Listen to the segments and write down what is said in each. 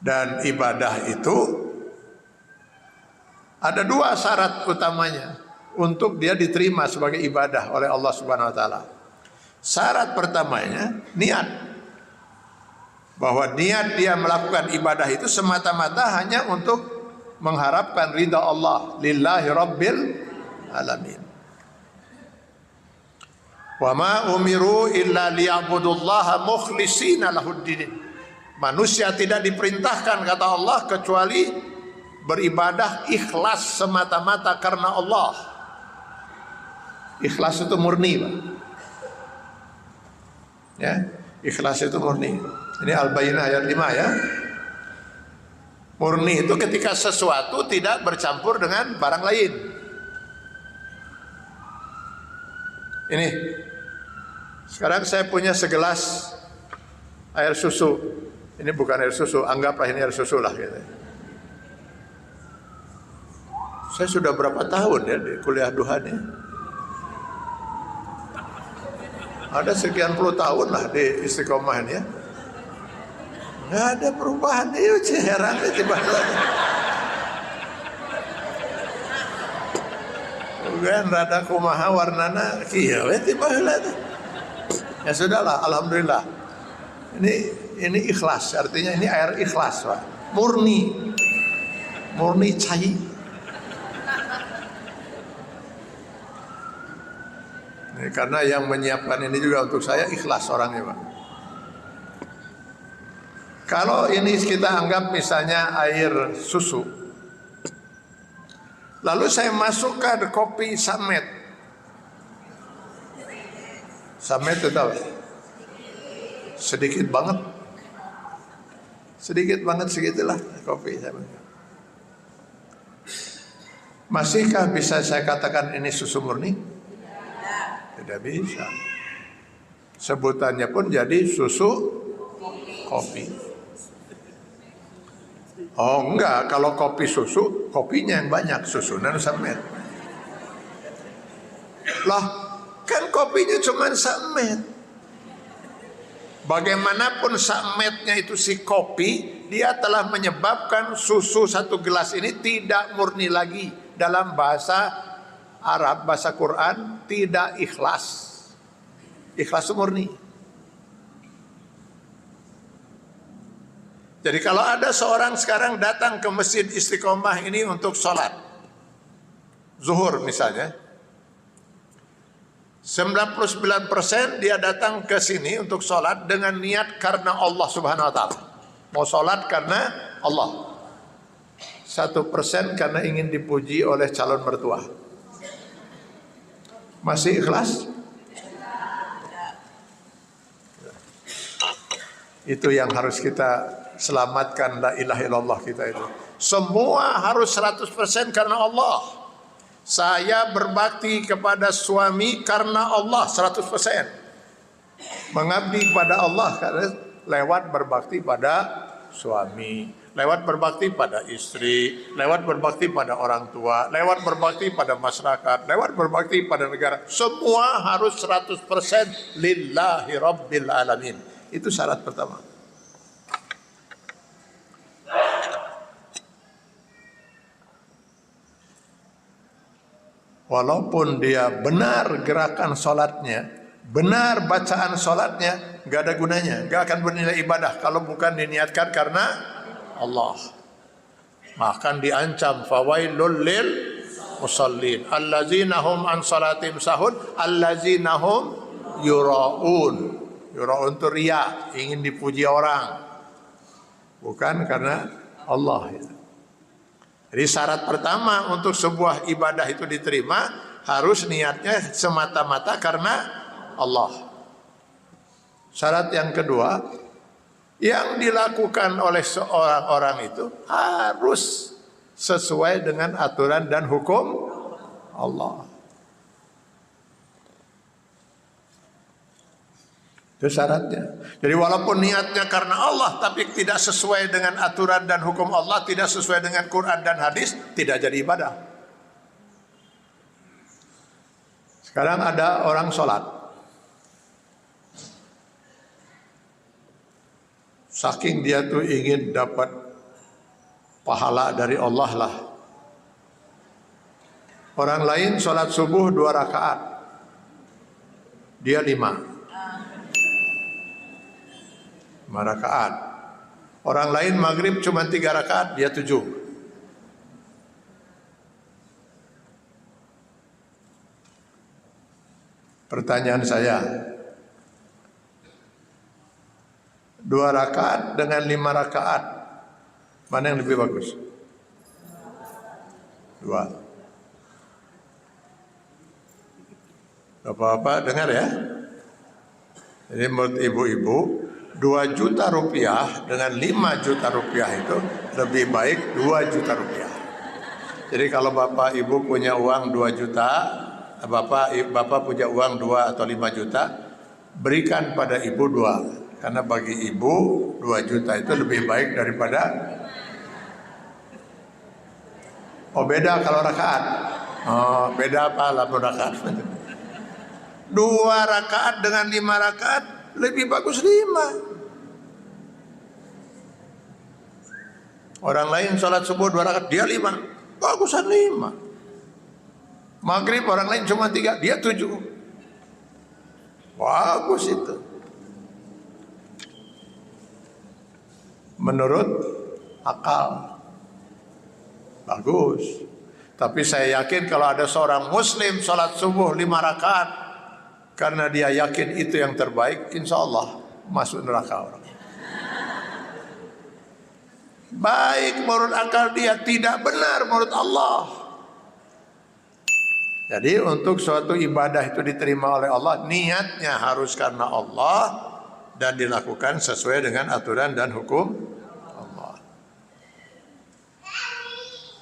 Dan ibadah itu ada dua syarat utamanya untuk dia diterima sebagai ibadah oleh Allah Subhanahu wa taala. Syarat pertamanya niat. Bahwa niat dia melakukan ibadah itu semata-mata hanya untuk mengharapkan ridha Allah, lillahi rabbil alamin. Wa ma umiru illa liya'budullaha mukhlishina lahuddin. Manusia tidak diperintahkan kata Allah kecuali beribadah ikhlas semata-mata karena Allah. Ikhlas itu murni, Pak. Ya, ikhlas itu murni. Ini Al-Bayyinah ayat 5 ya. Murni itu ketika sesuatu tidak bercampur dengan barang lain. Ini sekarang saya punya segelas air susu. Ini bukan air susu, anggaplah ini air susu lah gitu. Saya sudah berapa tahun ya di kuliah duha nih. Ada sekian puluh tahun lah di Istiqomah ini ya. Nggak ada perubahan, itu heran tiba-tiba. Bukan rada kumaha warnana kieu tiba-tiba. Ya sudahlah, alhamdulillah. Ini ikhlas, artinya ini air ikhlas, Pak. Murni cai. Ini karena yang menyiapkan ini juga untuk saya ikhlas orangnya, Pak. Kalau ini kita anggap misalnya air susu, lalu saya masukkan kopi Samet. Samet itu tahu? Sedikit banget. Segitulah kopi Samet. Masihkah bisa saya katakan ini susu murni? Tidak bisa. Sebutannya pun jadi susu kopi. Oh enggak, kalau kopi susu, kopinya yang banyak, susunya Samet. Lah, kan kopinya cuma Samet. Bagaimanapun Sametnya itu si kopi, dia telah menyebabkan susu satu gelas ini tidak murni lagi. Dalam bahasa Arab, bahasa Quran, tidak ikhlas. Ikhlas itu murni. Jadi kalau ada seorang sekarang datang ke Masjid Istiqomah ini untuk sholat zuhur misalnya, 99% dia datang ke sini untuk sholat dengan niat karena Allah Subhanahu wa taala. Mau sholat karena Allah. 1% karena ingin dipuji oleh calon mertua. Masih ikhlas? Itu yang harus kita selamatkan, la ilaha illallah kita itu. Semua harus 100% karena Allah. Saya berbakti kepada suami karena Allah 100%. Mengabdi kepada Allah karena lewat berbakti pada suami, lewat berbakti pada istri, lewat berbakti pada orang tua, lewat berbakti pada masyarakat, lewat berbakti pada negara. Semua harus 100% lillahi rabbil alamin. Itu syarat pertama. Walaupun dia benar gerakan sholatnya, benar bacaan sholatnya, gak ada gunanya, gak akan bernilai ibadah kalau bukan diniatkan karena Allah. Bahkan diancam fawailul lil musallin allazina hum an salatihim sahun allazina hum yuraun. Yuraun itu riya, ingin dipuji orang, bukan karena Allah. Jadi syarat pertama untuk sebuah ibadah itu diterima harus niatnya semata-mata karena Allah. Syarat yang kedua, yang dilakukan oleh seorang orang itu harus sesuai dengan aturan dan hukum Allah. Itu syaratnya. Jadi walaupun niatnya karena Allah tapi tidak sesuai dengan aturan dan hukum Allah, tidak sesuai dengan Quran dan hadis, tidak jadi ibadah. Sekarang ada orang sholat, saking dia tuh ingin dapat pahala dari Allah lah. Orang lain sholat subuh 2 rakaat, dia 5 rakaat. Orang lain maghrib cuma 3 rakaat, dia 7. Pertanyaan saya, 2 rakaat dengan 5 rakaat, mana yang lebih bagus? 2. Bapak-bapak dengar ya. Jadi menurut ibu-ibu, 2 juta rupiah dengan 5 juta rupiah itu lebih baik 2 juta rupiah. Jadi kalau bapak ibu punya uang 2 juta, bapak punya uang 2 atau 5 juta, berikan pada ibu 2. Karena bagi ibu 2 juta itu lebih baik daripada. Oh beda kalau rakaat. Oh beda apa lah rakaat. 2 rakaat dengan 5 rakaat lebih bagus 5. Orang lain sholat subuh 2 rakaat, dia 5, bagusan 5. Maghrib orang lain cuma 3, dia 7. Bagus itu. Menurut akal bagus. Tapi saya yakin kalau ada seorang muslim sholat subuh 5 rakaat karena dia yakin itu yang terbaik, insya Allah masuk neraka orang. Baik menurut akal dia, tidak benar menurut Allah. Jadi untuk suatu ibadah itu diterima oleh Allah, niatnya harus karena Allah dan dilakukan sesuai dengan aturan dan hukum Allah,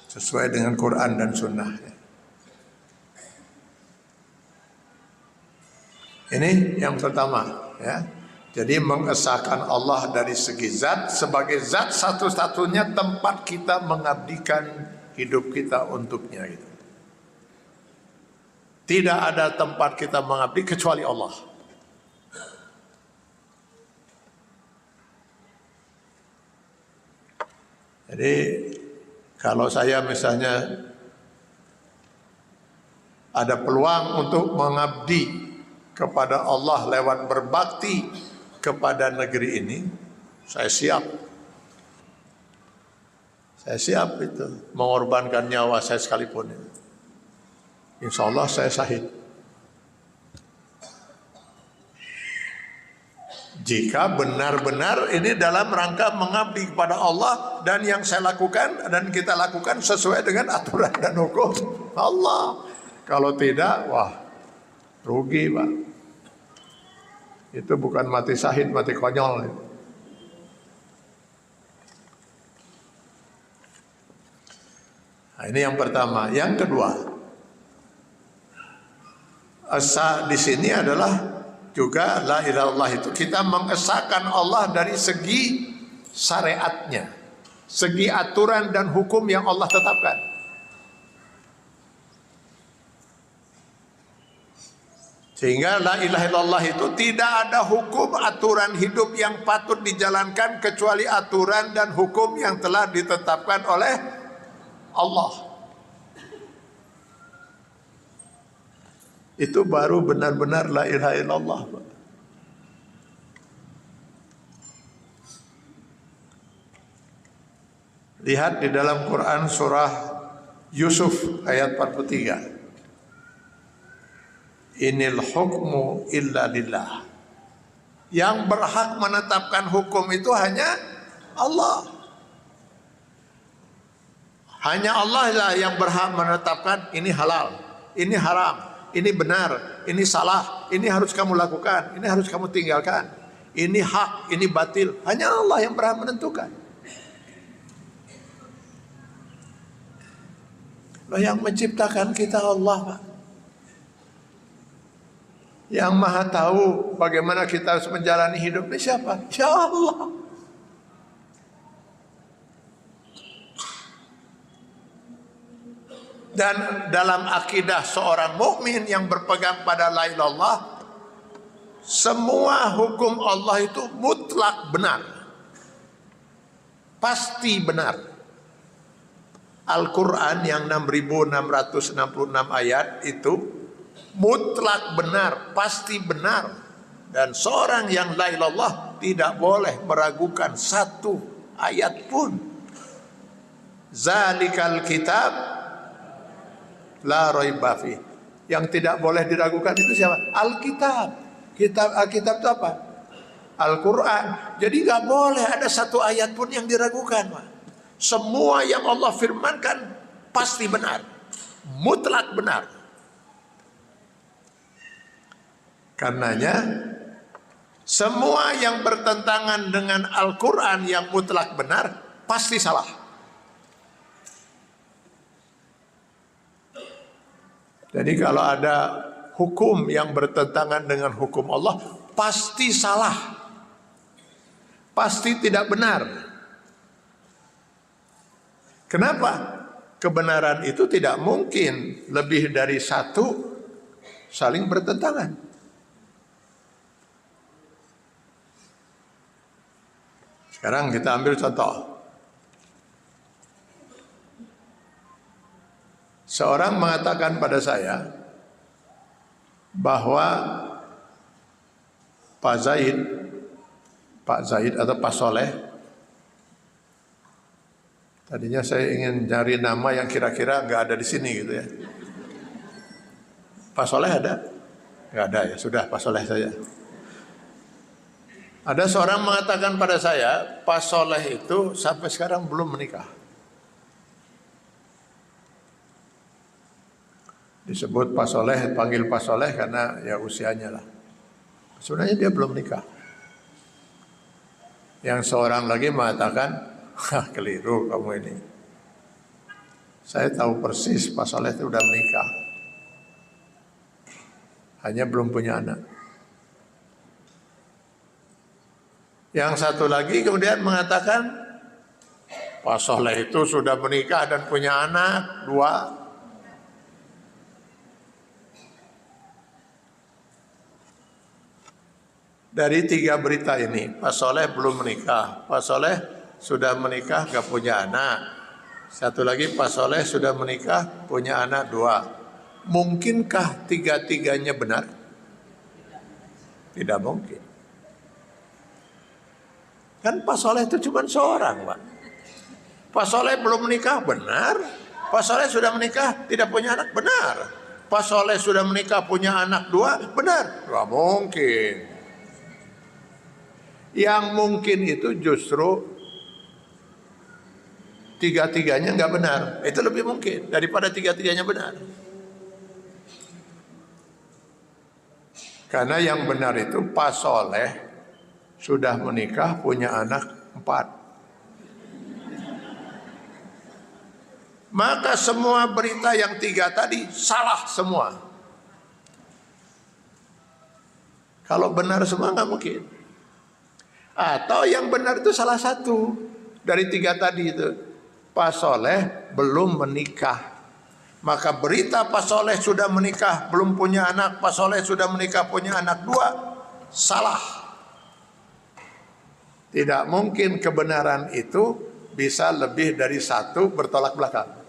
sesuai dengan Quran dan Sunnah. Ini yang pertama, ya. Jadi mengesahkan Allah dari segi zat sebagai zat satu-satunya tempat kita mengabdikan hidup kita untuknya. Gitu. Tidak ada tempat kita mengabdi kecuali Allah. Jadi kalau saya misalnya ada peluang untuk mengabdi kepada Allah lewat berbakti kepada negeri ini, saya siap. Saya siap itu mengorbankan nyawa saya sekalipun. Insya Allah saya syahid. Jika benar-benar ini dalam rangka mengabdi kepada Allah dan yang saya lakukan dan kita lakukan sesuai dengan aturan dan hukum Allah. Kalau tidak, wah, rugi Pak. Itu bukan mati syahid, mati konyol. Nah, ini yang pertama. Yang kedua, esa di sini adalah juga la ilaha illallah itu kita mengesahkan Allah dari segi syariatnya, segi aturan dan hukum yang Allah tetapkan. Sehingga la ilaha illallah itu tidak ada hukum aturan hidup yang patut dijalankan kecuali aturan dan hukum yang telah ditetapkan oleh Allah. Itu baru benar-benar la ilaha illallah. Lihat di dalam Quran surah Yusuf ayat 43. Inil hukmu illa lillah. Yang berhak menetapkan hukum itu hanya Allah. Hanya Allah lah yang berhak menetapkan ini halal, ini haram, ini benar, ini salah, ini harus kamu lakukan, ini harus kamu tinggalkan, ini hak, ini batil. Hanya Allah yang berhak menentukan. Loh, yang menciptakan kita Allah, Pak. Yang maha tahu bagaimana kita harus menjalani hidup ini siapa? Ya Allah. Dan dalam akidah seorang mukmin yang berpegang pada la ilaha illallah, semua hukum Allah itu mutlak benar. Pasti benar. Al-Quran yang 6.666 ayat itu mutlak benar, pasti benar. Dan seorang yang la ilaha illallah tidak boleh meragukan satu ayat pun. Zalikal kitab la raiba fi. Yang tidak boleh diragukan itu siapa? Alkitab. Alkitab itu apa? Al-Quran. Jadi nggak boleh ada satu ayat pun yang diragukan, Pak. Semua yang Allah firmankan pasti benar, mutlak benar. Karenanya semua yang bertentangan dengan Al-Quran yang mutlak benar pasti salah. Jadi kalau ada hukum yang bertentangan dengan hukum Allah pasti salah, pasti tidak benar. Kenapa? Kebenaran itu tidak mungkin lebih dari satu saling bertentangan. Sekarang kita ambil contoh. Seorang mengatakan pada saya bahwa Pak Zaid atau Pak Soleh, tadinya saya ingin cari nama yang kira-kira nggak ada di sini gitu ya. Pak Soleh ada? Nggak ada ya, sudah Pak Soleh saja. Ada seorang mengatakan pada saya, Pak Soleh itu sampai sekarang belum menikah. Disebut Pak Soleh, panggil Pak Soleh karena ya usianya lah. Sebenarnya dia belum nikah. Yang seorang lagi mengatakan, keliru kamu ini. Saya tahu persis Pak Soleh itu udah menikah. Hanya belum punya anak. Yang satu lagi kemudian mengatakan, Pak Soleh itu sudah menikah dan punya anak 2. Dari 3 berita ini, Pak Soleh belum menikah, Pak Soleh sudah menikah gak punya anak, satu lagi Pak Soleh sudah menikah punya anak 2. Mungkinkah 3-3-nya benar? Tidak mungkin. Kan Pak Soleh itu cuma seorang, Pak. Pak Soleh belum menikah, benar. Pak Soleh sudah menikah tidak punya anak, benar. Pak Soleh sudah menikah punya anak 2, benar. Gak mungkin. Yang mungkin itu justru 3-3-nya nggak benar. Itu lebih mungkin daripada 3-3-nya benar. Karena yang benar itu Pak Soleh sudah menikah punya anak 4. Maka semua berita yang 3 tadi salah semua. Kalau benar semua nggak mungkin. Atau yang benar itu salah satu dari 3 tadi itu. Pak Soleh belum menikah. Maka berita Pak Soleh sudah menikah belum punya anak, Pak Soleh sudah menikah punya anak 2, salah. Tidak mungkin kebenaran itu bisa lebih dari 1 bertolak belakang.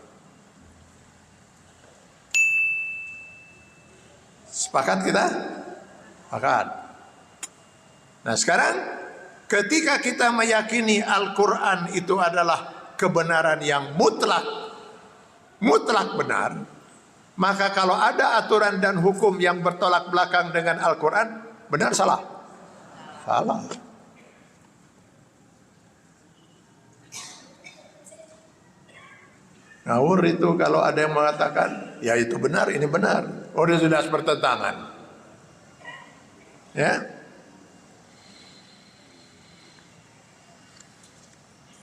Sepakat kita? Sepakat. Nah sekarang ketika kita meyakini Al-Quran itu adalah kebenaran yang mutlak benar, maka kalau ada aturan dan hukum yang bertolak belakang dengan Al-Quran, benar salah? Salah. Ngawur itu kalau ada yang mengatakan, ya itu benar, ini benar. Oh dia sudah bertentangan. Ya.